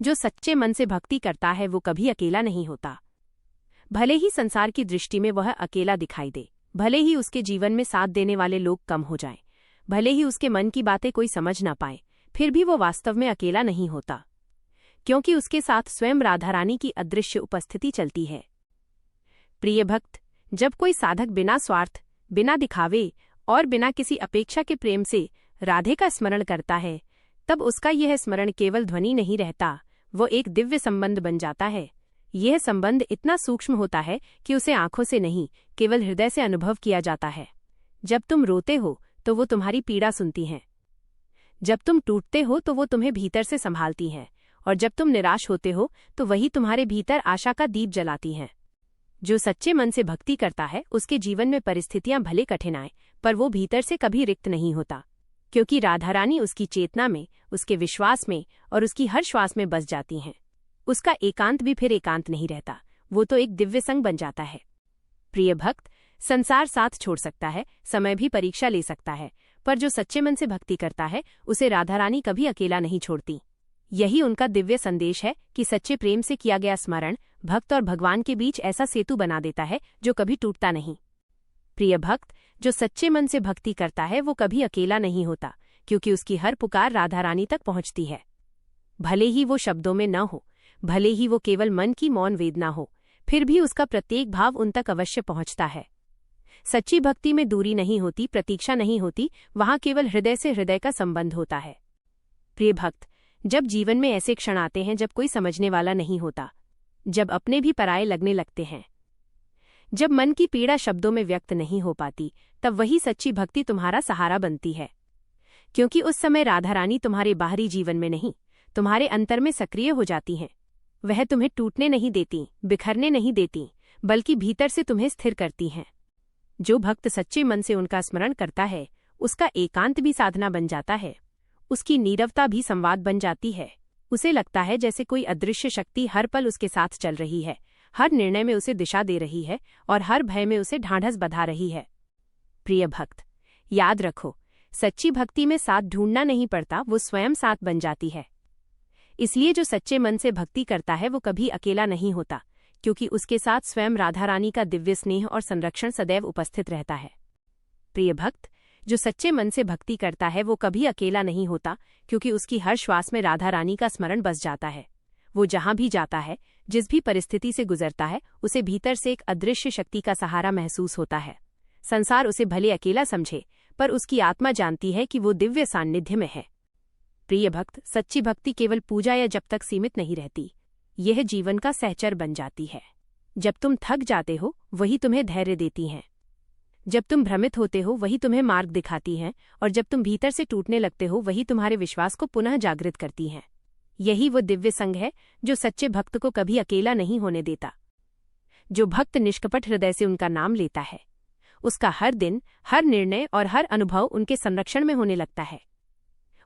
जो सच्चे मन से भक्ति करता है वो कभी अकेला नहीं होता। भले ही संसार की दृष्टि में वह अकेला दिखाई दे, भले ही उसके जीवन में साथ देने वाले लोग कम हो जाएं, भले ही उसके मन की बातें कोई समझ ना पाए, फिर भी वो वास्तव में अकेला नहीं होता, क्योंकि उसके साथ स्वयं राधा रानी की अदृश्य उपस्थिति चलती है। प्रिय भक्त, जब कोई साधक बिना स्वार्थ, बिना दिखावे और बिना किसी अपेक्षा के प्रेम से राधे का स्मरण करता है, तब उसका यह स्मरण केवल ध्वनि नहीं रहता, वो एक दिव्य संबंध बन जाता है। यह संबंध इतना सूक्ष्म होता है कि उसे आंखों से नहीं, केवल हृदय से अनुभव किया जाता है। जब तुम रोते हो तो वो तुम्हारी पीड़ा सुनती हैं, जब तुम टूटते हो तो वो तुम्हें भीतर से संभालती हैं, और जब तुम निराश होते हो तो वही तुम्हारे भीतर आशा का दीप जलाती हैं। जो सच्चे मन से भक्ति करता है उसके जीवन में परिस्थितियां भले कठिन आएं, पर वो भीतर से कभी रिक्त नहीं होता, क्योंकि राधा रानी उसकी चेतना में, उसके विश्वास में और उसकी हर श्वास में बस जाती हैं। उसका एकांत भी फिर एकांत नहीं रहता, वो तो एक दिव्य संग बन जाता है। प्रिय भक्त, संसार साथ छोड़ सकता है, समय भी परीक्षा ले सकता है, पर जो सच्चे मन से भक्ति करता है उसे राधा रानी कभी अकेला नहीं छोड़ती। यही उनका दिव्य संदेश है कि सच्चे प्रेम से किया गया स्मरण भक्त और भगवान के बीच ऐसा सेतु बना देता है जो कभी टूटता नहीं। प्रिय भक्त, जो सच्चे मन से भक्ति करता है वो कभी अकेला नहीं होता, क्योंकि उसकी हर पुकार राधा रानी तक पहुंचती है। भले ही वो शब्दों में न हो, भले ही वो केवल मन की मौन वेदना हो, फिर भी उसका प्रत्येक भाव उन तक अवश्य पहुंचता है। सच्ची भक्ति में दूरी नहीं होती, प्रतीक्षा नहीं होती, वहां केवल हृदय से हृदय का संबंध होता है। प्रिय भक्त, जब जीवन में ऐसे क्षण आते हैं जब कोई समझने वाला नहीं होता, जब अपने भी पराये लगने लगते हैं, जब मन की पीड़ा शब्दों में व्यक्त नहीं हो पाती, तब वही सच्ची भक्ति तुम्हारा सहारा बनती है। क्योंकि उस समय राधा रानी तुम्हारे बाहरी जीवन में नहीं, तुम्हारे अंतर में सक्रिय हो जाती हैं। वह तुम्हें टूटने नहीं देती, बिखरने नहीं देती, बल्कि भीतर से तुम्हें स्थिर करती हैं। जो भक्त सच्चे मन से उनका स्मरण करता है उसका एकांत भी साधना बन जाता है, उसकी नीरवता भी संवाद बन जाती है। उसे लगता है जैसे कोई अदृश्य शक्ति हर पल उसके साथ चल रही है, हर निर्णय में उसे दिशा दे रही है और हर भय में उसे ढांढस बंधा रही है। प्रिय भक्त, याद रखो, सच्ची भक्ति में साथ ढूंढना नहीं पड़ता, वो स्वयं साथ बन जाती है। इसलिए जो सच्चे मन से भक्ति करता है वो कभी अकेला नहीं होता, क्योंकि उसके साथ स्वयं राधा रानी का दिव्य स्नेह और संरक्षण सदैव उपस्थित रहता है। प्रिय भक्त, जो सच्चे मन से भक्ति करता है वो कभी अकेला नहीं होता, क्योंकि उसकी हर श्वास में राधा रानी का स्मरण बस जाता है। वो जहां भी जाता है, जिस भी परिस्थिति से गुजरता है, उसे भीतर से एक अदृश्य शक्ति का सहारा महसूस होता है। संसार उसे भले अकेला समझे, पर उसकी आत्मा जानती है कि वो दिव्य सान्निध्य में है। प्रिय भक्त, सच्ची भक्ति केवल पूजा या जप तक सीमित नहीं रहती, यह जीवन का सहचर बन जाती है। जब तुम थक जाते हो वही तुम्हें धैर्य देती हैं, जब तुम भ्रमित होते हो वही तुम्हें मार्ग दिखाती हैं, और जब तुम भीतर से टूटने लगते हो वही तुम्हारे विश्वास को पुनः जागृत करती हैं। यही वो दिव्य संग है जो सच्चे भक्त को कभी अकेला नहीं होने देता। जो भक्त निष्कपट हृदय से उनका नाम लेता है, उसका हर दिन, हर निर्णय और हर अनुभव उनके संरक्षण में होने लगता है।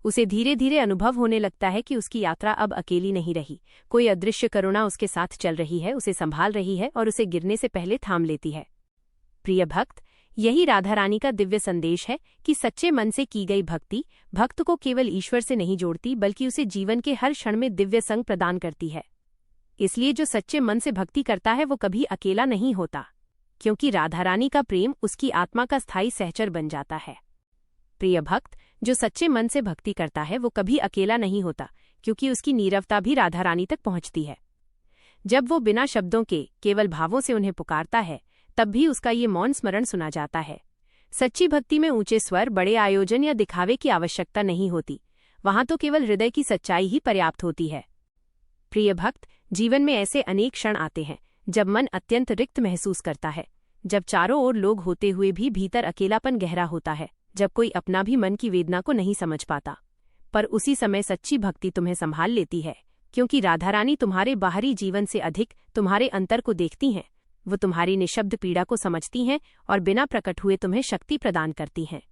उसे धीरे धीरे अनुभव होने लगता है कि उसकी यात्रा अब अकेली नहीं रही, कोई अदृश्य करुणा उसके साथ चल रही है, उसे संभाल रही है और उसे गिरने से पहले थाम लेती है। प्रिय भक्त, यही राधा रानी का दिव्य संदेश है कि सच्चे मन से की गई भक्ति भक्त को केवल ईश्वर से नहीं जोड़ती, बल्कि उसे जीवन के हर क्षण में दिव्य संग प्रदान करती है। इसलिए जो सच्चे मन से भक्ति करता है वो कभी अकेला नहीं होता, क्योंकि राधा रानी का प्रेम उसकी आत्मा का स्थायी सहचर बन जाता है। प्रिय भक्त, जो सच्चे मन से भक्ति करता है वो कभी अकेला नहीं होता, क्योंकि उसकी नीरवता भी राधा रानी तक पहुंचती है। जब वो बिना शब्दों के केवल भावों से उन्हें पुकारता है, तब भी उसका ये मौन स्मरण सुना जाता है। सच्ची भक्ति में ऊंचे स्वर, बड़े आयोजन या दिखावे की आवश्यकता नहीं होती, वहां तो केवल हृदय की सच्चाई ही पर्याप्त होती है। प्रिय भक्त, जीवन में ऐसे अनेक क्षण आते हैं जब मन अत्यंत रिक्त महसूस करता है, जब चारों ओर लोग होते हुए भी भीतर अकेलापन गहरा होता है, जब कोई अपना भी मन की वेदना को नहीं समझ पाता। पर उसी समय सच्ची भक्ति तुम्हें संभाल लेती है, क्योंकि राधा रानी तुम्हारे बाहरी जीवन से अधिक तुम्हारे अंतर को देखती हैं। वो तुम्हारी निशब्द पीड़ा को समझती हैं और बिना प्रकट हुए तुम्हें शक्ति प्रदान करती हैं।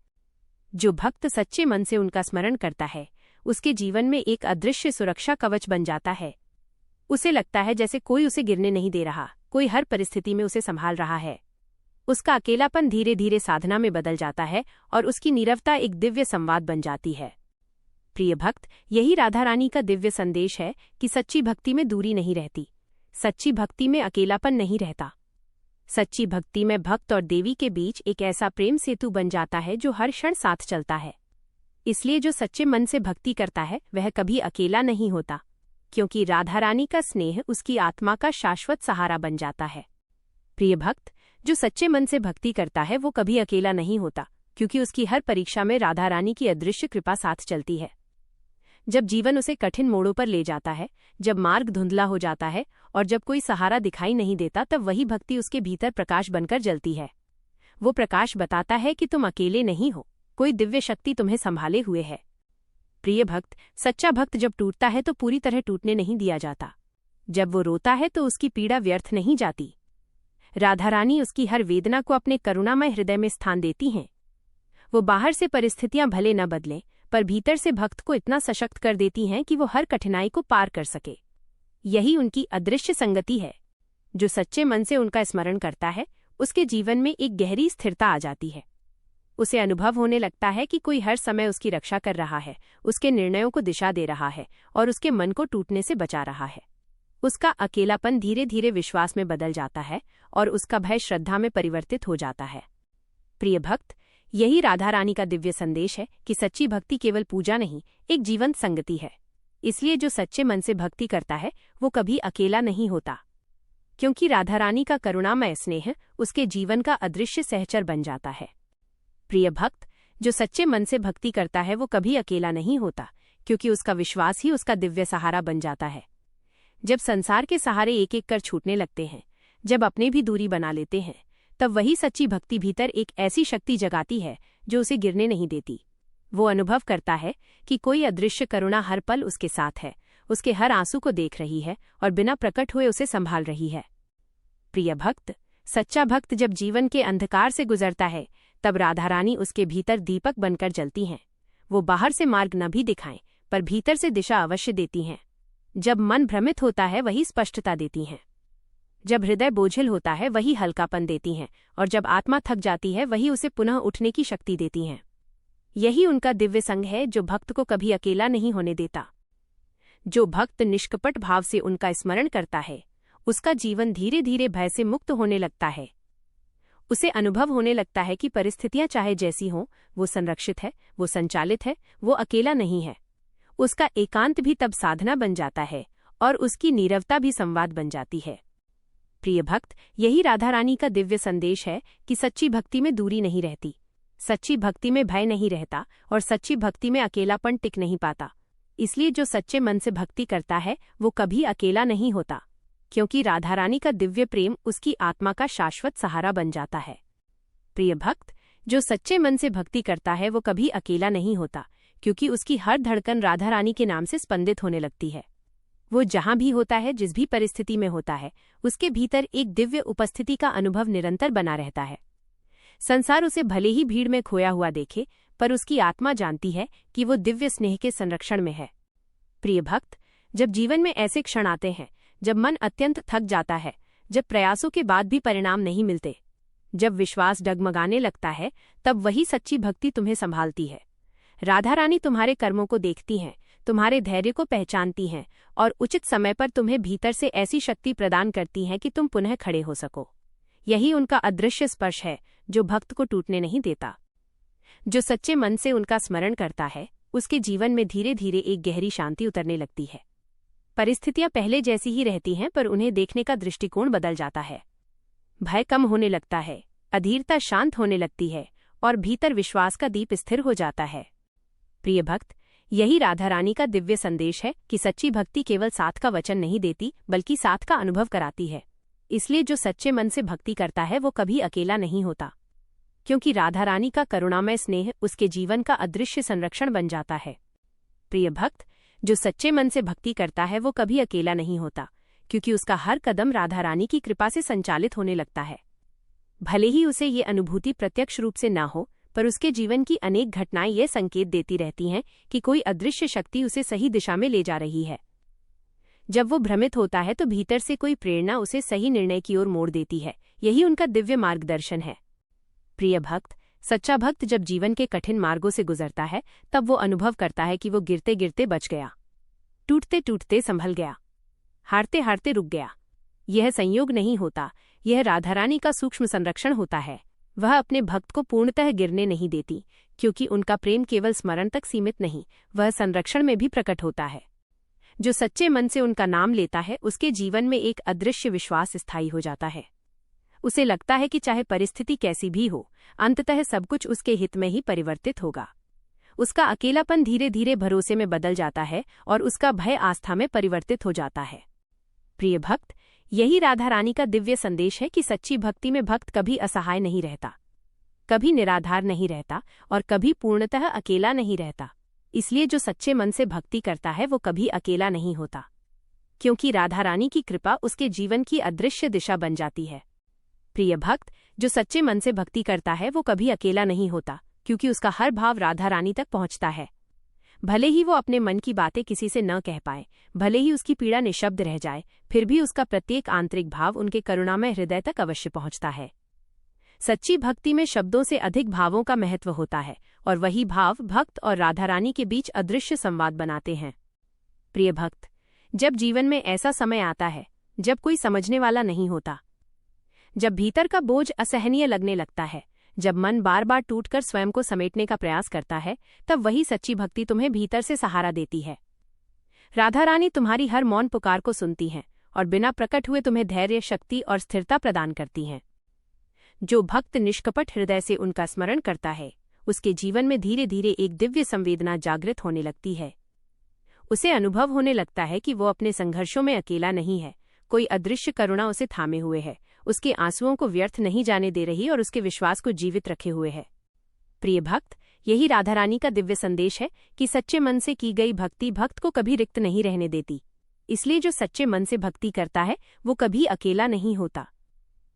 जो भक्त सच्चे मन से उनका स्मरण करता है, उसके जीवन में एक अदृश्य सुरक्षा कवच बन जाता है। उसे लगता है जैसे कोई उसे गिरने नहीं दे रहा, कोई हर परिस्थिति में उसे संभाल रहा है। उसका अकेलापन धीरे धीरे साधना में बदल जाता है और उसकी नीरवता एक दिव्य संवाद बन जाती है। प्रिय भक्त, यही राधा रानी का दिव्य संदेश है कि सच्ची भक्ति में दूरी नहीं रहती, सच्ची भक्ति में अकेलापन नहीं रहता। सच्ची भक्ति में भक्त और देवी के बीच एक ऐसा प्रेम सेतु बन जाता है जो हर क्षण साथ चलता है। इसलिए जो सच्चे मन से भक्ति करता है वह कभी अकेला नहीं होता, क्योंकि राधा रानी का स्नेह उसकी आत्मा का शाश्वत सहारा बन जाता है। प्रिय भक्त, जो सच्चे मन से भक्ति करता है वो कभी अकेला नहीं होता, क्योंकि उसकी हर परीक्षा में राधा रानी की अदृश्य कृपा साथ चलती है। जब जीवन उसे कठिन मोड़ों पर ले जाता है, जब मार्ग धुंधला हो जाता है और जब कोई सहारा दिखाई नहीं देता, तब वही भक्ति उसके भीतर प्रकाश बनकर जलती है। वो प्रकाश बताता है कि तुम अकेले नहीं हो, कोई दिव्य शक्ति तुम्हें संभाले हुए है। प्रिय भक्त, सच्चा भक्त जब टूटता है तो पूरी तरह टूटने नहीं दिया जाता। जब वो रोता है तो उसकी पीड़ा व्यर्थ नहीं जाती। राधा रानी उसकी हर वेदना को अपने करुणामय हृदय में स्थान देती हैं। वो बाहर से परिस्थितियां भले न बदलें, पर भीतर से भक्त को इतना सशक्त कर देती हैं कि वो हर कठिनाई को पार कर सके। यही उनकी अदृश्य संगति है। जो सच्चे मन से उनका स्मरण करता है, उसके जीवन में एक गहरी स्थिरता आ जाती है। उसे अनुभव होने लगता है कि कोई हर समय उसकी रक्षा कर रहा है, उसके निर्णयों को दिशा दे रहा है और उसके मन को टूटने से बचा रहा है। उसका अकेलापन धीरे धीरे विश्वास में बदल जाता है और उसका भय श्रद्धा में परिवर्तित हो जाता है। प्रिय भक्त, यही राधा रानी का दिव्य संदेश है कि सच्ची भक्ति केवल पूजा नहीं, एक जीवंत संगति है। इसलिए जो सच्चे मन से भक्ति करता है वो कभी अकेला नहीं होता, क्योंकि राधा रानी का करुणामय स्नेह उसके जीवन का अदृश्य सहचर बन जाता है। प्रिय भक्त, जो सच्चे मन से भक्ति करता है वो कभी अकेला नहीं होता, क्योंकि उसका विश्वास ही उसका दिव्य सहारा बन जाता है। जब संसार के सहारे एक एक कर छूटने लगते हैं, जब अपने भी दूरी बना लेते हैं, तब वही सच्ची भक्ति भीतर एक ऐसी शक्ति जगाती है जो उसे गिरने नहीं देती। वो अनुभव करता है कि कोई अदृश्य करुणा हर पल उसके साथ है, उसके हर आंसू को देख रही है और बिना प्रकट हुए उसे संभाल रही है। प्रिय भक्त, सच्चा भक्त जब जीवन के अंधकार से गुजरता है, तब राधा रानी उसके भीतर दीपक बनकर जलती हैं। वो बाहर से मार्ग न भी दिखाएं, पर भीतर से दिशा अवश्य देती हैं। जब मन भ्रमित होता है वही स्पष्टता देती हैं। जब हृदय बोझिल होता है वही हल्कापन देती हैं, और जब आत्मा थक जाती है वही उसे पुनः उठने की शक्ति देती हैं। यही उनका दिव्य संग है जो भक्त को कभी अकेला नहीं होने देता। जो भक्त निष्कपट भाव से उनका स्मरण करता है, उसका जीवन धीरे धीरे भय से मुक्त होने लगता है। उसे अनुभव होने लगता है कि परिस्थितियां चाहे जैसी हों, वो संरक्षित है, वो संचालित है, वो अकेला नहीं है। उसका एकांत भी तब साधना बन जाता है और उसकी नीरवता भी संवाद बन जाती है। प्रिय भक्त, यही राधा रानी का दिव्य संदेश है कि सच्ची भक्ति में दूरी नहीं रहती, सच्ची भक्ति में भय नहीं रहता और सच्ची भक्ति में अकेलापन टिक नहीं पाता। इसलिए जो सच्चे मन से भक्ति करता है वो कभी अकेला नहीं होता, क्योंकि राधा रानी का दिव्य प्रेम उसकी आत्मा का शाश्वत सहारा बन जाता है। प्रिय भक्त, जो सच्चे मन से भक्ति करता है वो कभी अकेला नहीं होता, क्योंकि उसकी हर धड़कन राधा रानी के नाम से स्पंदित होने लगती है। वो जहां भी होता है, जिस भी परिस्थिति में होता है, उसके भीतर एक दिव्य उपस्थिति का अनुभव निरंतर बना रहता है। संसार उसे भले ही भीड़ में खोया हुआ देखे, पर उसकी आत्मा जानती है कि वो दिव्य स्नेह के संरक्षण में है। प्रिय भक्त, जब जीवन में ऐसे क्षण आते हैं जब मन अत्यंत थक जाता है, जब प्रयासों के बाद भी परिणाम नहीं मिलते, जब विश्वास डगमगाने लगता है, तब वही सच्ची भक्ति तुम्हें संभालती है। राधा रानी तुम्हारे कर्मों को देखती हैं, तुम्हारे धैर्य को पहचानती हैं और उचित समय पर तुम्हें भीतर से ऐसी शक्ति प्रदान करती हैं कि तुम पुनः खड़े हो सको। यही उनका अदृश्य स्पर्श है जो भक्त को टूटने नहीं देता। जो सच्चे मन से उनका स्मरण करता है, उसके जीवन में धीरे धीरे एक गहरी शांति उतरने लगती है। परिस्थितियां पहले जैसी ही रहती हैं, पर उन्हें देखने का दृष्टिकोण बदल जाता है। भय कम होने लगता है, अधीरता शांत होने लगती है और भीतर विश्वास का दीप स्थिर हो जाता है। प्रिय भक्त, यही राधा रानी का दिव्य संदेश है कि सच्ची भक्ति केवल साथ का वचन नहीं देती, बल्कि साथ का अनुभव कराती है। इसलिए जो सच्चे मन से भक्ति करता है वो कभी अकेला नहीं होता, क्योंकि राधा रानी का करुणामय स्नेह उसके जीवन का अदृश्य संरक्षण बन जाता है। प्रिय भक्त, जो सच्चे मन से भक्ति करता है वो कभी अकेला नहीं होता, क्योंकि उसका हर कदम राधा रानी की कृपा से संचालित होने लगता है। भले ही उसे ये अनुभूति प्रत्यक्ष रूप से ना हो, पर उसके जीवन की अनेक घटनाएं ये संकेत देती रहती हैं कि कोई अदृश्य शक्ति उसे सही दिशा में ले जा रही है। जब वो भ्रमित होता है तो भीतर से कोई प्रेरणा उसे सही निर्णय की ओर मोड़ देती है। यही उनका दिव्य मार्गदर्शन है। प्रिय भक्त, सच्चा भक्त जब जीवन के कठिन मार्गों से गुजरता है तब वो अनुभव करता है कि वो गिरते गिरते बच गया, टूटते टूटते संभल गया, हारते हारते रुक गया। यह संयोग नहीं होता, यह राधारानी का सूक्ष्म संरक्षण होता है। वह अपने भक्त को पूर्णतः गिरने नहीं देती, क्योंकि उनका प्रेम केवल स्मरण तक सीमित नहीं, वह संरक्षण में भी प्रकट होता है। जो सच्चे मन से उनका नाम लेता है उसके जीवन में एक अदृश्य विश्वास स्थायी हो जाता है। उसे लगता है कि चाहे परिस्थिति कैसी भी हो, अंततः सब कुछ उसके हित में ही परिवर्तित होगा। उसका अकेलापन धीरे धीरे भरोसे में बदल जाता है और उसका भय आस्था में परिवर्तित हो जाता है। प्रिय भक्त, यही राधा रानी का दिव्य संदेश है कि सच्ची भक्ति में भक्त कभी असहाय नहीं रहता, कभी निराधार नहीं रहता और कभी पूर्णतः अकेला नहीं रहता। इसलिए जो सच्चे मन से भक्ति करता है वो कभी अकेला नहीं होता, क्योंकि राधा रानी की कृपा उसके जीवन की अदृश्य दिशा बन जाती है। प्रिय भक्त, जो सच्चे मन से भक्ति करता है वो कभी अकेला नहीं होता, क्योंकि उसका हर भाव राधा रानी तक पहुंचता है। भले ही वो अपने मन की बातें किसी से न कह पाए, भले ही उसकी पीड़ा निशब्द रह जाए, फिर भी उसका प्रत्येक आंतरिक भाव उनके करुणामय हृदय तक अवश्य पहुंचता है। सच्ची भक्ति में शब्दों से अधिक भावों का महत्व होता है और वही भाव भक्त और राधा रानी के बीच अदृश्य संवाद बनाते हैं। प्रिय भक्त, जब जीवन में ऐसा समय आता है जब कोई समझने वाला नहीं होता, जब भीतर का बोझ असहनीय लगने लगता है, जब मन बार बार टूटकर स्वयं को समेटने का प्रयास करता है, तब वही सच्ची भक्ति तुम्हें भीतर से सहारा देती है। राधा रानी तुम्हारी हर मौन पुकार को सुनती हैं और बिना प्रकट हुए तुम्हें धैर्य, शक्ति और स्थिरता प्रदान करती हैं। जो भक्त निष्कपट हृदय से उनका स्मरण करता है, उसके जीवन में धीरे धीरे एक दिव्य संवेदना जागृत होने लगती है। उसे अनुभव होने लगता है कि वो अपने संघर्षों में अकेला नहीं है, कोई अदृश्य करुणा उसे थामे हुए है, उसके आंसुओं को व्यर्थ नहीं जाने दे रही और उसके विश्वास को जीवित रखे हुए है। प्रिय भक्त, यही राधा रानी का दिव्य संदेश है कि सच्चे मन से की गई भक्ति भक्त को कभी रिक्त नहीं रहने देती। इसलिए जो सच्चे मन से भक्ति करता है वो कभी अकेला नहीं होता,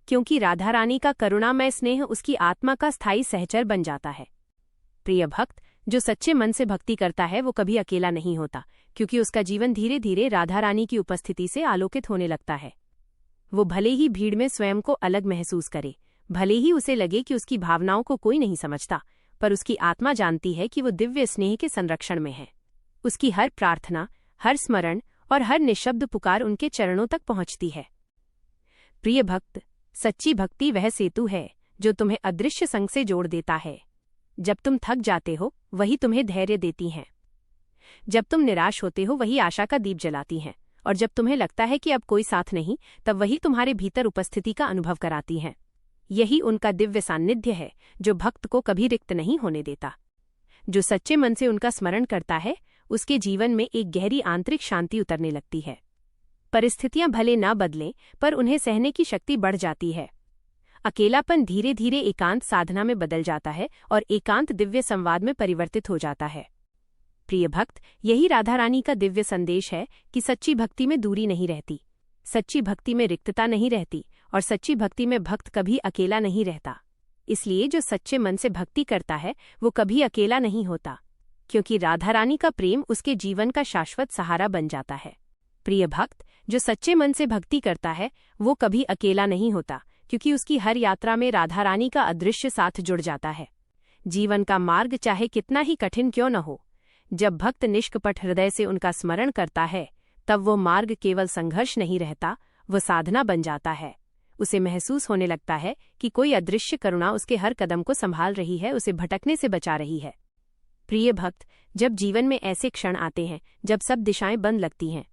क्योंकि राधा रानी का करुणामय स्नेह उसकी आत्मा का स्थायी सहचर बन जाता है। प्रिय भक्त, जो सच्चे मन से भक्ति करता है वो कभी अकेला नहीं होता, क्योंकि उसका जीवन धीरे धीरे राधा रानी की उपस्थिति से आलोकित होने लगता है। वो भले ही भीड़ में स्वयं को अलग महसूस करे, भले ही उसे लगे कि उसकी भावनाओं को कोई नहीं समझता, पर उसकी आत्मा जानती है कि वो दिव्य स्नेह के संरक्षण में है। उसकी हर प्रार्थना, हर स्मरण और हर निःशब्द पुकार उनके चरणों तक पहुंचती है। प्रिय भक्त, सच्ची भक्ति वह सेतु है जो तुम्हें अदृश्य संग से जोड़ देता है। जब तुम थक जाते हो वही तुम्हें धैर्य देती हैं, जब तुम निराश होते हो वही आशा का दीप जलाती हैं, और जब तुम्हें लगता है कि अब कोई साथ नहीं, तब वही तुम्हारे भीतर उपस्थिति का अनुभव कराती हैं। यही उनका दिव्य सान्निध्य है जो भक्त को कभी रिक्त नहीं होने देता। जो सच्चे मन से उनका स्मरण करता है उसके जीवन में एक गहरी आंतरिक शांति उतरने लगती है। परिस्थितियां भले ना बदलें, पर उन्हें सहने की शक्ति बढ़ जाती है। अकेलापन धीरे धीरे एकांत साधना में बदल जाता है और एकांत दिव्य संवाद में परिवर्तित हो जाता है। प्रिय भक्त, यही राधा रानी का दिव्य संदेश है कि सच्ची भक्ति में दूरी नहीं रहती, सच्ची भक्ति में रिक्तता नहीं रहती और सच्ची भक्ति में भक्त कभी अकेला नहीं रहता। इसलिए जो सच्चे मन से भक्ति करता है वो कभी अकेला नहीं होता, क्योंकि राधा रानी का प्रेम उसके जीवन का शाश्वत सहारा बन जाता है। प्रिय भक्त, जो सच्चे मन से भक्ति करता है वो कभी अकेला नहीं होता, क्योंकि उसकी हर यात्रा में राधा रानी का अदृश्य साथ जुड़ जाता है। जीवन का मार्ग चाहे कितना ही कठिन क्यों न हो, जब भक्त निष्कपट हृदय से उनका स्मरण करता है तब वो मार्ग केवल संघर्ष नहीं रहता, वो साधना बन जाता है। उसे महसूस होने लगता है कि कोई अदृश्य करुणा उसके हर कदम को संभाल रही है, उसे भटकने से बचा रही है। प्रिय भक्त, जब जीवन में ऐसे क्षण आते हैं जब सब दिशाएं बंद लगती हैं,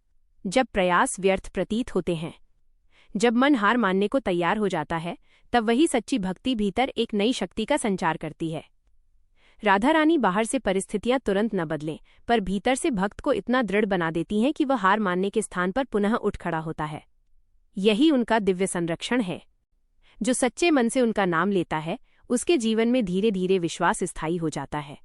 जब प्रयास व्यर्थ प्रतीत होते हैं, जब मन हार मानने को तैयार हो जाता है, तब वही सच्ची भक्ति भीतर एक नई शक्ति का संचार करती है। राधा रानी बाहर से परिस्थितियां तुरंत न बदलें, पर भीतर से भक्त को इतना दृढ़ बना देती हैं कि वह हार मानने के स्थान पर पुनः उठ खड़ा होता है। यही उनका दिव्य संरक्षण है। जो सच्चे मन से उनका नाम लेता है उसके जीवन में धीरे धीरे विश्वास स्थायी हो जाता है।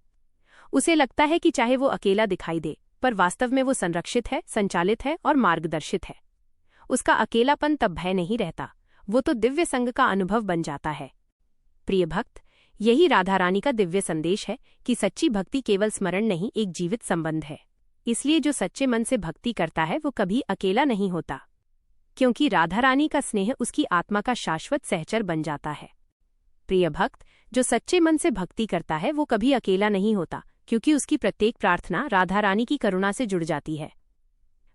उसे लगता है कि चाहे वो अकेला दिखाई दे, पर वास्तव में वो संरक्षित है, संचालित है और मार्गदर्शित है। उसका अकेलापन तब भय नहीं रहता, वो तो दिव्य संग का अनुभव बन जाता है। प्रिय भक्त, यही राधा रानी का दिव्य संदेश है कि सच्ची भक्ति केवल स्मरण नहीं, एक जीवित संबंध है। इसलिए जो सच्चे मन से भक्ति करता है वो कभी अकेला नहीं होता, क्योंकि राधा रानी का स्नेह उसकी आत्मा का शाश्वत सहचर बन जाता है। प्रिय भक्त, जो सच्चे मन से भक्ति करता है वो कभी अकेला नहीं होता, क्योंकि उसकी प्रत्येक प्रार्थना राधा रानी की करुणा से जुड़ जाती है।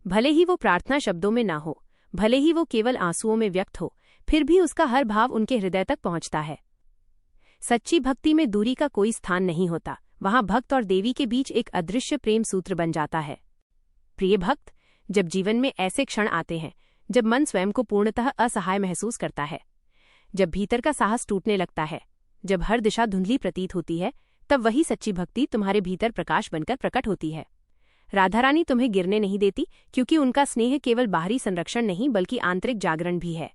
भले ही वो प्रार्थना शब्दों में ना हो, भले ही वो केवल आंसुओं में व्यक्त हो, फिर भी उसका हर भाव उनके हृदय तक पहुंचता है। सच्ची भक्ति में दूरी का कोई स्थान नहीं होता, वहां भक्त और देवी के बीच एक अदृश्य प्रेम सूत्र बन जाता है। प्रिय भक्त, जब जीवन में ऐसे क्षण आते हैं जब मन स्वयं को पूर्णतः असहाय महसूस करता है, जब भीतर का साहस टूटने लगता है, जब हर दिशा धुंधली प्रतीत होती है, तब वही सच्ची भक्ति तुम्हारे भीतर प्रकाश बनकर प्रकट होती है। राधा रानी तुम्हें गिरने नहीं देती, क्योंकि उनका स्नेह केवल बाहरी संरक्षण नहीं बल्कि आंतरिक जागरण भी है।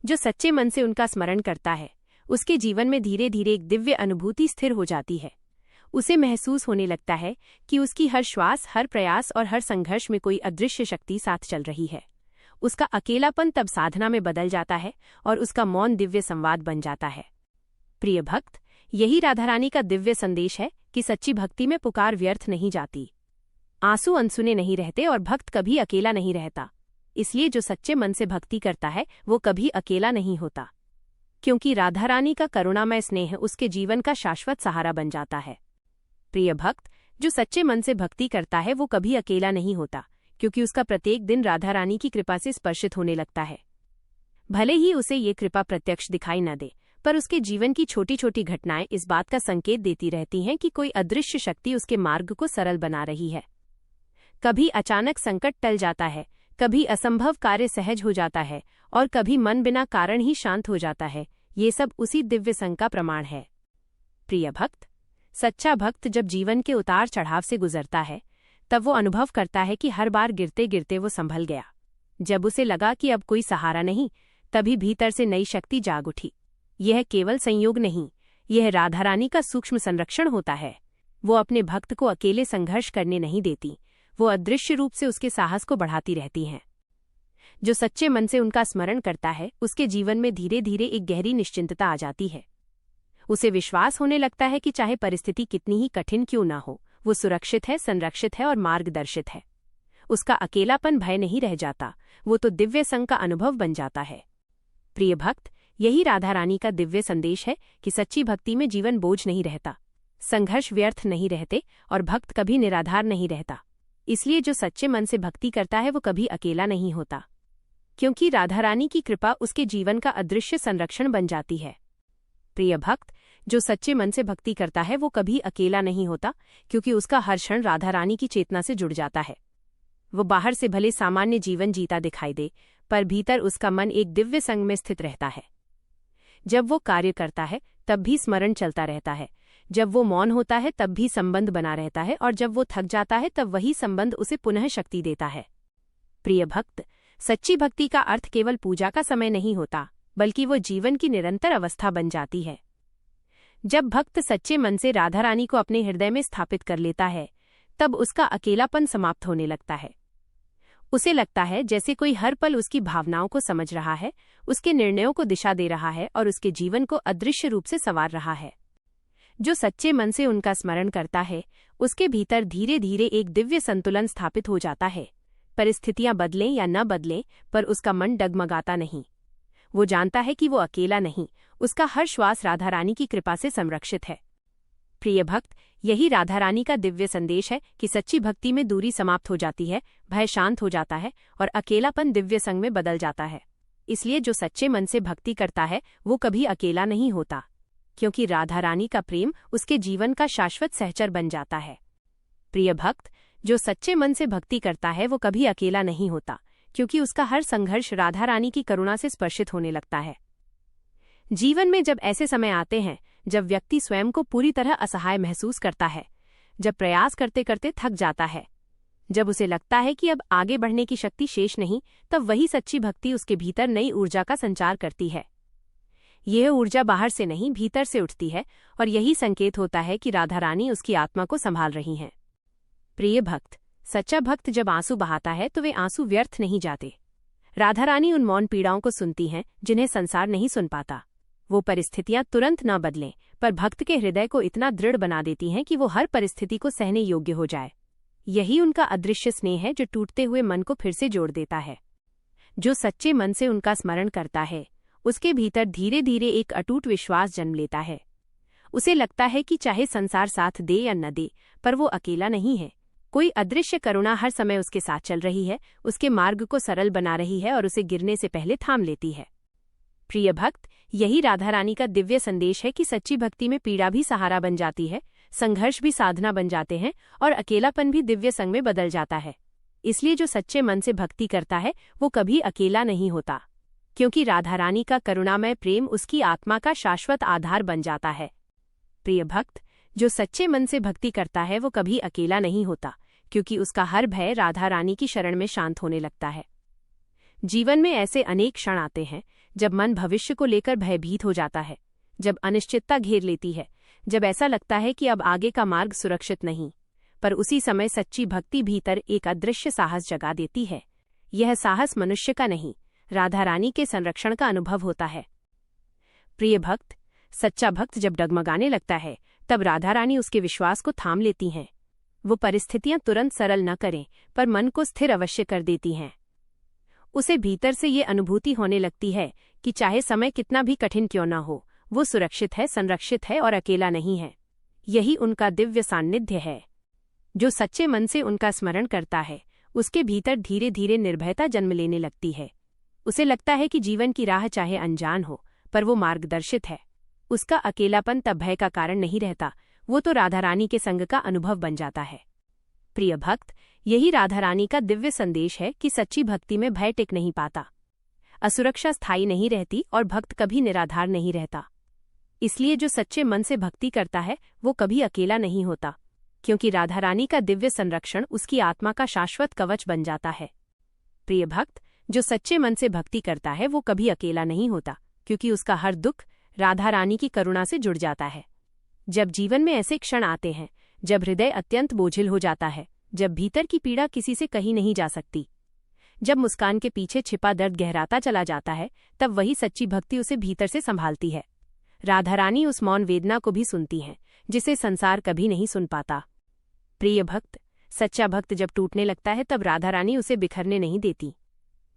जो सच्चे मन से उनका स्मरण करता है, उसके जीवन में धीरे धीरे एक दिव्य अनुभूति स्थिर हो जाती है। उसे महसूस होने लगता है कि उसकी हर श्वास, हर प्रयास और हर संघर्ष में कोई अदृश्य शक्ति साथ चल रही है। उसका अकेलापन तब साधना में बदल जाता है और उसका मौन दिव्य संवाद बन जाता है। प्रिय भक्त, यही राधा रानी का दिव्य संदेश है कि सच्ची भक्ति में पुकार व्यर्थ नहीं जाती, आंसू अनसुने नहीं रहते और भक्त कभी अकेला नहीं रहता। इसलिए जो सच्चे मन से भक्ति करता है वो कभी अकेला नहीं होता, क्योंकि राधा रानी का करुणामय स्नेह उसके जीवन का शाश्वत सहारा बन जाता है। प्रिय भक्त, जो सच्चे मन से भक्ति करता है वो कभी अकेला नहीं होता, क्योंकि उसका प्रत्येक दिन राधा रानी की कृपा से स्पर्शित होने लगता है। भले ही उसे ये कृपा प्रत्यक्ष दिखाई न दे, पर उसके जीवन की छोटी छोटी घटनाएं इस बात का संकेत देती रहती हैं कि कोई अदृश्य शक्ति उसके मार्ग को सरल बना रही है। कभी अचानक संकट टल जाता है, कभी असंभव कार्य सहज हो जाता है और कभी मन बिना कारण ही शांत हो जाता है। ये सब उसी दिव्य संग का प्रमाण है। प्रिय भक्त, सच्चा भक्त जब जीवन के उतार चढ़ाव से गुजरता है, तब वो अनुभव करता है कि हर बार गिरते गिरते वो संभल गया। जब उसे लगा कि अब कोई सहारा नहीं, तभी भीतर से नई शक्ति जाग उठी। यह केवल संयोग नहीं, यह राधा रानी का सूक्ष्म संरक्षण होता है। वो अपने भक्त को अकेले संघर्ष करने नहीं देती, वो अदृश्य रूप से उसके साहस को बढ़ाती रहती हैं। जो सच्चे मन से उनका स्मरण करता है, उसके जीवन में धीरे धीरे एक गहरी निश्चिंतता आ जाती है। उसे विश्वास होने लगता है कि चाहे परिस्थिति कितनी ही कठिन क्यों ना हो, वो सुरक्षित है, संरक्षित है और मार्गदर्शित है। उसका अकेलापन भय नहीं रह जाता, वो तो दिव्य संग का अनुभव बन जाता है। प्रिय भक्त, यही राधा रानी का दिव्य संदेश है कि सच्ची भक्ति में जीवन बोझ नहीं रहता, संघर्ष व्यर्थ नहीं रहते और भक्त कभी निराधार नहीं रहता। इसलिए जो सच्चे मन से भक्ति करता है वो कभी अकेला नहीं होता, क्योंकि राधा रानी की कृपा उसके जीवन का अदृश्य संरक्षण बन जाती है। प्रिय भक्त, जो सच्चे मन से भक्ति करता है वो कभी अकेला नहीं होता, क्योंकि उसका हर क्षण राधा रानी की चेतना से जुड़ जाता है। वो बाहर से भले सामान्य जीवन जीता दिखाई दे, पर भीतर उसका मन एक दिव्य संग में स्थित रहता है। जब वो कार्य करता है तब भी स्मरण चलता रहता है, जब वो मौन होता है तब भी संबंध बना रहता है और जब वो थक जाता है तब वही संबंध उसे पुनः शक्ति देता है। प्रिय भक्त, सच्ची भक्ति का अर्थ केवल पूजा का समय नहीं होता, बल्कि वो जीवन की निरंतर अवस्था बन जाती है। जब भक्त सच्चे मन से राधा रानी को अपने हृदय में स्थापित कर लेता है, तब उसका अकेलापन समाप्त होने लगता है। उसे लगता है जैसे कोई हर पल उसकी भावनाओं को समझ रहा है, उसके निर्णयों को दिशा दे रहा है और उसके जीवन को अदृश्य रूप से संवार रहा है। जो सच्चे मन से उनका स्मरण करता है, उसके भीतर धीरे धीरे एक दिव्य संतुलन स्थापित हो जाता है। परिस्थितियां बदलें या न बदलें, पर उसका मन डगमगाता नहीं। वो जानता है कि वो अकेला नहीं, उसका हर श्वास राधा रानी की कृपा से संरक्षित है। प्रिय भक्त, यही राधा रानी का दिव्य संदेश है कि सच्ची भक्ति में दूरी समाप्त हो जाती है, भय शांत हो जाता है और अकेलापन दिव्य संग में बदल जाता है। इसलिए जो सच्चे मन से भक्ति करता है वो कभी अकेला नहीं होता, क्योंकि राधा रानी का प्रेम उसके जीवन का शाश्वत सहचर बन जाता है। प्रिय भक्त, जो सच्चे मन से भक्ति करता है वो कभी अकेला नहीं होता, क्योंकि उसका हर संघर्ष राधा रानी की करुणा से स्पर्शित होने लगता है। जीवन में जब ऐसे समय आते हैं जब व्यक्ति स्वयं को पूरी तरह असहाय महसूस करता है, जब प्रयास करते करते थक जाता है, जब उसे लगता है कि अब आगे बढ़ने की शक्ति शेष नहीं, तब वही सच्ची भक्ति उसके भीतर नई ऊर्जा का संचार करती है। यह ऊर्जा बाहर से नहीं, भीतर से उठती है और यही संकेत होता है कि राधा रानी उसकी आत्मा को संभाल रही हैं। प्रिय भक्त, सच्चा भक्त जब आंसू बहाता है तो वे आंसू व्यर्थ नहीं जाते। राधा रानी उन मौन पीड़ाओं को सुनती हैं जिन्हें संसार नहीं सुन पाता। वो परिस्थितियां तुरंत न बदलें, पर भक्त के हृदय को इतना दृढ़ बना देती हैं कि वो हर परिस्थिति को सहने योग्य हो जाए। यही उनका अदृश्य स्नेह है जो टूटते हुए मन को फिर से जोड़ देता है। जो सच्चे मन से उनका स्मरण करता है, उसके भीतर धीरे धीरे एक अटूट विश्वास जन्म लेता है। उसे लगता है कि चाहे संसार साथ दे या न दे, पर वो अकेला नहीं है। कोई अदृश्य करुणा हर समय उसके साथ चल रही है, उसके मार्ग को सरल बना रही है और उसे गिरने से पहले थाम लेती है। प्रिय भक्त, यही राधा रानी का दिव्य संदेश है कि सच्ची भक्ति में पीड़ा भी सहारा बन जाती है, संघर्ष भी साधना बन जाते हैं और अकेलापन भी दिव्य संग में बदल जाता है। इसलिए जो सच्चे मन से भक्ति करता है वो कभी अकेला नहीं होता, क्योंकि राधा रानी का करुणामय प्रेम उसकी आत्मा का शाश्वत आधार बन जाता है। प्रिय भक्त, जो सच्चे मन से भक्ति करता है वो कभी अकेला नहीं होता, क्योंकि उसका हर भय राधा रानी की शरण में शांत होने लगता है। जीवन में ऐसे अनेक क्षण आते हैं जब मन भविष्य को लेकर भयभीत हो जाता है, जब अनिश्चितता घेर लेती है, जब ऐसा लगता है कि अब आगे का मार्ग सुरक्षित नहीं। पर उसी समय सच्ची भक्ति भीतर एक अदृश्य साहस जगा देती है। यह साहस मनुष्य का नहीं, राधा रानी के संरक्षण का अनुभव होता है। प्रिय भक्त, सच्चा भक्त जब डगमगाने लगता है तब राधा रानी उसके विश्वास को थाम लेती हैं। वो परिस्थितियां तुरंत सरल न करें, पर मन को स्थिर अवश्य कर देती हैं। उसे भीतर से ये अनुभूति होने लगती है कि चाहे समय कितना भी कठिन क्यों न हो, वो सुरक्षित है, संरक्षित है और अकेला नहीं है। यही उनका दिव्य सान्निध्य है। जो सच्चे मन से उनका स्मरण करता है उसके भीतर धीरे धीरे निर्भयता जन्म लेने लगती है। उसे लगता है कि जीवन की राह चाहे अनजान हो, पर वो मार्गदर्शित है। उसका अकेलापन तब भय का कारण नहीं रहता, वो तो राधा रानी के संग का अनुभव बन जाता है। प्रिय भक्त, यही राधा रानी का दिव्य संदेश है कि सच्ची भक्ति में भय टिक नहीं पाता, असुरक्षा स्थायी नहीं रहती और भक्त कभी निराधार नहीं रहता। इसलिए जो सच्चे मन से भक्ति करता है वो कभी अकेला नहीं होता, क्योंकि राधा रानी का दिव्य संरक्षण उसकी आत्मा का शाश्वत कवच बन जाता है। प्रिय भक्त, जो सच्चे मन से भक्ति करता है वो कभी अकेला नहीं होता, क्योंकि उसका हर दुख राधा रानी की करुणा से जुड़ जाता है। जब जीवन में ऐसे क्षण आते हैं जब हृदय अत्यंत बोझिल हो जाता है, जब भीतर की पीड़ा किसी से कही नहीं जा सकती, जब मुस्कान के पीछे छिपा दर्द गहराता चला जाता है, तब वही सच्ची भक्ति उसे भीतर से संभालती है। राधा रानी उस मौन वेदना को भी सुनती हैं जिसे संसार कभी नहीं सुन पाता। प्रिय भक्त, सच्चा भक्त जब टूटने लगता है तब राधा रानी उसे बिखरने नहीं देती।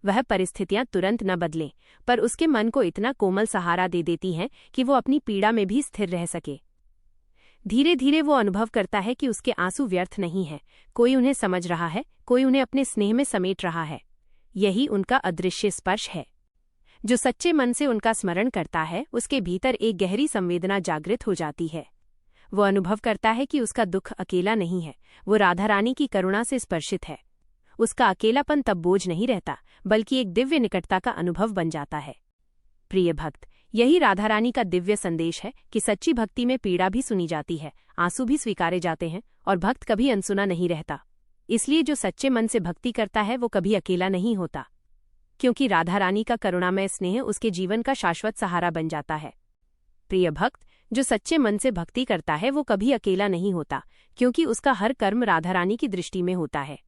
वह परिस्थितियां तुरंत न बदलें, पर उसके मन को इतना कोमल सहारा दे देती हैं कि वो अपनी पीड़ा में भी स्थिर रह सके। धीरे धीरे वो अनुभव करता है कि उसके आंसू व्यर्थ नहीं हैं, कोई उन्हें समझ रहा है, कोई उन्हें अपने स्नेह में समेट रहा है। यही उनका अदृश्य स्पर्श है। जो सच्चे मन से उनका स्मरण करता है उसके भीतर एक गहरी संवेदना जागृत हो जाती है। वो अनुभव करता है कि उसका दुख अकेला नहीं है, वो राधा रानी की करुणा से स्पर्शित है। उसका अकेलापन तब बोझ नहीं रहता, बल्कि एक दिव्य निकटता का अनुभव बन जाता है। प्रिय भक्त, यही राधा रानी का दिव्य संदेश है कि सच्ची भक्ति में पीड़ा भी सुनी जाती है, आंसू भी स्वीकारे जाते हैं और भक्त कभी अनसुना नहीं रहता। इसलिए जो सच्चे मन से भक्ति करता है वो कभी अकेला नहीं होता, क्योंकि राधा रानी का करुणामय स्नेह उसके जीवन का शाश्वत सहारा बन जाता है। प्रिय भक्त, जो सच्चे मन से भक्ति करता है वो कभी अकेला नहीं होता, क्योंकि उसका हर कर्म राधा रानी की दृष्टि में होता है।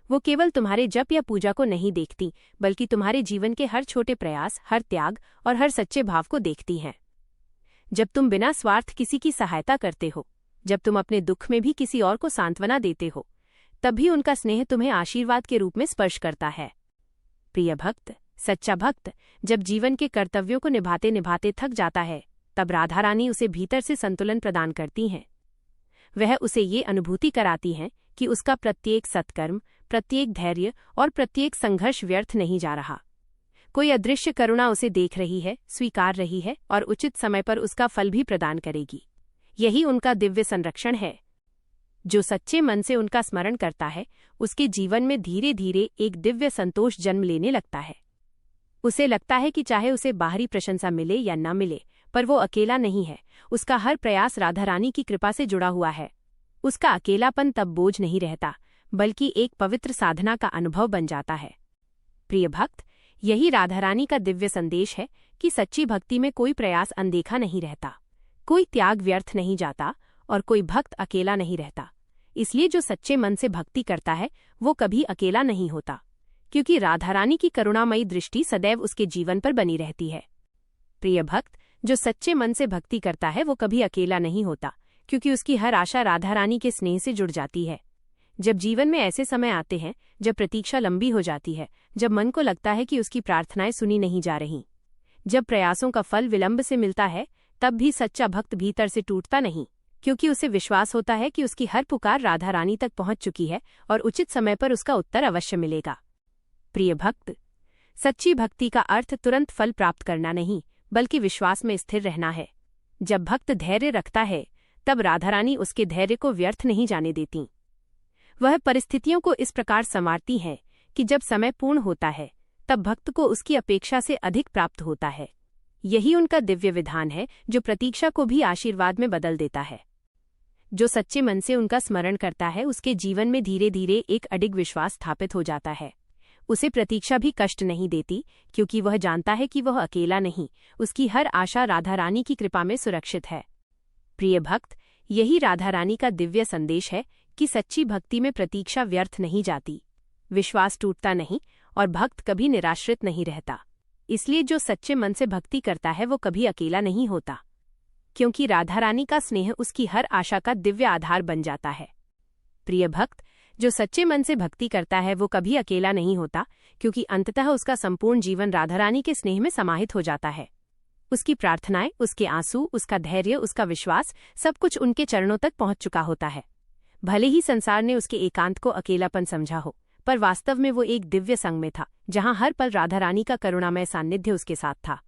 वो केवल तुम्हारे जप या पूजा को नहीं देखती, बल्कि तुम्हारे जीवन के हर छोटे प्रयास, हर त्याग और हर सच्चे भाव को देखती हैं। जब तुम बिना स्वार्थ किसी की सहायता करते हो, जब तुम अपने दुख में भी किसी और को सांत्वना देते हो, तब भी उनका स्नेह तुम्हें आशीर्वाद के रूप में स्पर्श करता है। प्रिय भक्त, सच्चा भक्त जब जीवन के कर्तव्यों को निभाते निभाते थक जाता है, तब राधा रानी उसे भीतर से संतुलन प्रदान करती हैं। वह उसे ये अनुभूति कराती हैं कि उसका प्रत्येक सत्कर्म, प्रत्येक धैर्य और प्रत्येक संघर्ष व्यर्थ नहीं जा रहा। कोई अदृश्य करुणा उसे देख रही है, स्वीकार रही है और उचित समय पर उसका फल भी प्रदान करेगी। यही उनका दिव्य संरक्षण है। जो सच्चे मन से उनका स्मरण करता है उसके जीवन में धीरे धीरे एक दिव्य संतोष जन्म लेने लगता है। उसे लगता है कि चाहे उसे बाहरी प्रशंसा मिले या न मिले, पर वो अकेला नहीं है। उसका हर प्रयास राधा रानी की कृपा से जुड़ा हुआ है। उसका अकेलापन तब बोझ नहीं रहता, बल्कि एक पवित्र साधना का अनुभव बन जाता है। प्रिय भक्त, यही राधा रानी का दिव्य संदेश है कि सच्ची भक्ति में कोई प्रयास अनदेखा नहीं रहता, कोई त्याग व्यर्थ नहीं जाता और कोई भक्त अकेला नहीं रहता। इसलिए जो सच्चे मन से भक्ति करता है वो कभी अकेला नहीं होता, क्योंकि राधा रानी की करुणामयी दृष्टि सदैव उसके जीवन पर बनी रहती है। प्रिय भक्त, जो सच्चे मन से भक्ति करता है वो कभी अकेला नहीं होता, क्योंकि उसकी हर आशा राधा रानी के स्नेह से जुड़ जाती है। जब जीवन में ऐसे समय आते हैं जब प्रतीक्षा लंबी हो जाती है, जब मन को लगता है कि उसकी प्रार्थनाएं सुनी नहीं जा रहीं, जब प्रयासों का फल विलंब से मिलता है, तब भी सच्चा भक्त भीतर से टूटता नहीं, क्योंकि उसे विश्वास होता है कि उसकी हर पुकार राधा रानी तक पहुंच चुकी है और उचित समय पर उसका उत्तर अवश्य मिलेगा। प्रिय भक्त, सच्ची भक्ति का अर्थ तुरंत फल प्राप्त करना नहीं, बल्कि विश्वास में स्थिर रहना है। जब भक्त धैर्य रखता है, तब राधा रानी उसके धैर्य को व्यर्थ नहीं जाने देती। वह परिस्थितियों को इस प्रकार संवारती है कि जब समय पूर्ण होता है, तब भक्त को उसकी अपेक्षा से अधिक प्राप्त होता है। यही उनका दिव्य विधान है, जो प्रतीक्षा को भी आशीर्वाद में बदल देता है। जो सच्चे मन से उनका स्मरण करता है, उसके जीवन में धीरे धीरे एक अडिग विश्वास स्थापित हो जाता है। उसे प्रतीक्षा भी कष्ट नहीं देती, क्योंकि वह जानता है कि वह अकेला नहीं, उसकी हर आशा राधा रानी की कृपा में सुरक्षित है। प्रिय भक्त, यही राधा रानी का दिव्य संदेश है कि सच्ची भक्ति में प्रतीक्षा व्यर्थ नहीं जाती, विश्वास टूटता नहीं और भक्त कभी निराश्रित नहीं रहता। इसलिए जो सच्चे मन से भक्ति करता है वो कभी अकेला नहीं होता, क्योंकि राधा रानी का स्नेह उसकी हर आशा का दिव्य आधार बन जाता है। प्रिय भक्त, जो सच्चे मन से भक्ति करता है वो कभी अकेला नहीं होता, क्योंकि अंततः उसका संपूर्ण जीवन राधा रानी के स्नेह में समाहित हो जाता है। उसकी प्रार्थनाएं, उसके आंसू, उसका धैर्य, उसका विश्वास, सब कुछ उनके चरणों तक पहुंच चुका होता है। भले ही संसार ने उसके एकांत को अकेलापन समझा हो, पर वास्तव में वो एक दिव्य संग में था, जहां हर पल राधा रानी का करुणामय सान्निध्य उसके साथ था।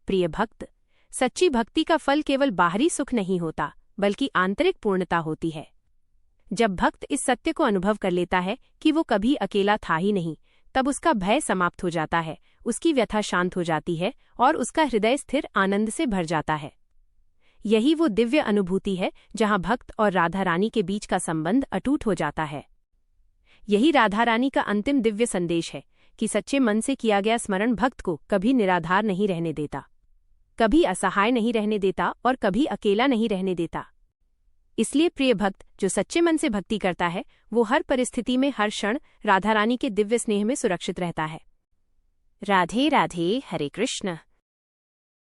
प्रिय भक्त, सच्ची भक्ति का फल केवल बाहरी सुख नहीं होता, बल्कि आंतरिक पूर्णता होती है। जब भक्त इस सत्य को अनुभव कर लेता है कि वो कभी अकेला था ही नहीं, तब उसका भय समाप्त हो जाता है, उसकी व्यथा शांत हो जाती है और उसका हृदय स्थिर आनंद से भर जाता है। यही वो दिव्य अनुभूति है जहां भक्त और राधा रानी के बीच का संबंध अटूट हो जाता है। यही राधा रानी का अंतिम दिव्य संदेश है कि सच्चे मन से किया गया स्मरण भक्त को कभी निराधार नहीं रहने देता, कभी असहाय नहीं रहने देता और कभी अकेला नहीं रहने देता। इसलिए प्रिय भक्त, जो सच्चे मन से भक्ति करता है, वो हर परिस्थिति में, हर क्षण राधा रानी के दिव्य स्नेह में सुरक्षित रहता है। राधे राधे, हरे कृष्ण।